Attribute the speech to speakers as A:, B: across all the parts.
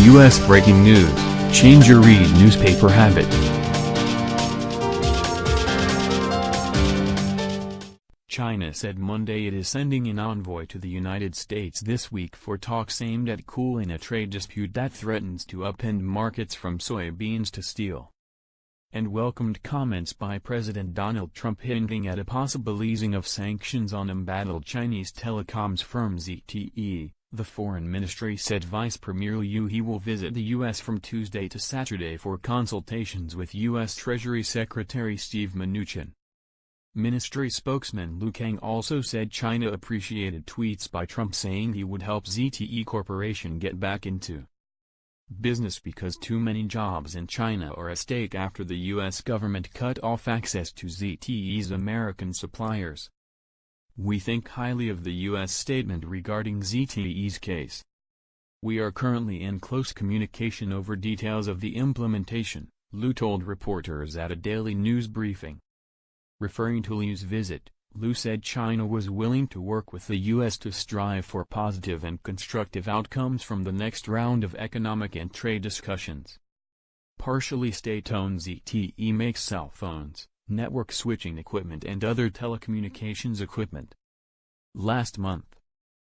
A: U.S. breaking news, change your read newspaper habit. China said Monday it is sending an envoy to the United States this week for talks aimed at cooling a trade dispute that threatens to upend markets from soybeans to steel. And welcomed comments by President Donald Trump hinting at a possible easing of sanctions on embattled Chinese telecoms firm ZTE. The Foreign Ministry said Vice Premier Liu He will visit the U.S. from Tuesday to Saturday for consultations with U.S. Treasury Secretary Steve Mnuchin. Ministry spokesman Lu Kang also said China appreciated tweets by Trump saying he would help ZTE Corporation get back into business because too many jobs in China are at stake after the U.S. government cut off access to ZTE's American suppliers. We think highly of the U.S. statement regarding ZTE's case. We are currently in close communication over details of the implementation, Liu told reporters at a daily news briefing. Referring to Liu's visit, Liu said China was willing to work with the U.S. to strive for positive and constructive outcomes from the next round of economic and trade discussions. Partially state-owned ZTE makes cell phones, network switching equipment and other telecommunications equipment. Last month,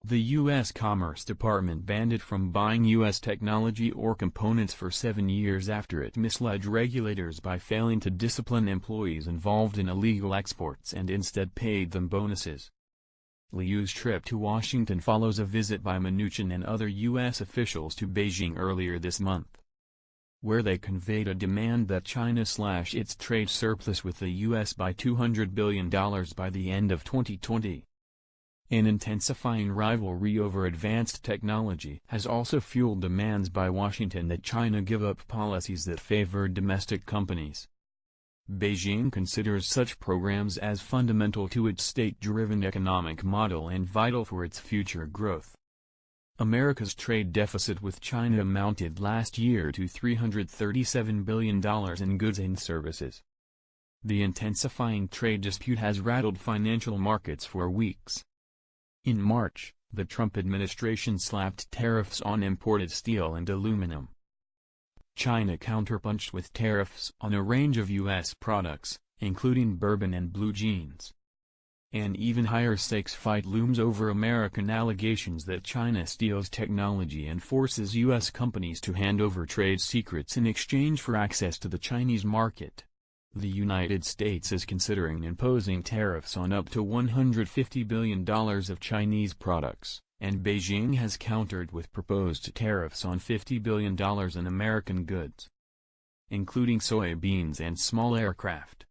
A: the U.S. Commerce Department banned it from buying U.S. technology or components for 7 years after it misled regulators by failing to discipline employees involved in illegal exports and instead paid them bonuses. Liu's trip to Washington follows a visit by Mnuchin and other U.S. officials to Beijing earlier this month, where they conveyed a demand that China slash its trade surplus with the U.S. by $200 billion by the end of 2020. An intensifying rivalry over advanced technology has also fueled demands by Washington that China give up policies that favor domestic companies. Beijing considers such programs as fundamental to its state-driven economic model and vital for its future growth. America's trade deficit with China amounted last year to $337 billion in goods and services. The intensifying trade dispute has rattled financial markets for weeks. In March, the Trump administration slapped tariffs on imported steel and aluminum. China counterpunched with tariffs on a range of U.S. products, including bourbon and blue jeans. An even higher stakes fight looms over American allegations that China steals technology and forces U.S. companies to hand over trade secrets in exchange for access to the Chinese market. The United States is considering imposing tariffs on up to $150 billion of Chinese products, and Beijing has countered with proposed tariffs on $50 billion in American goods, including soybeans and small aircraft.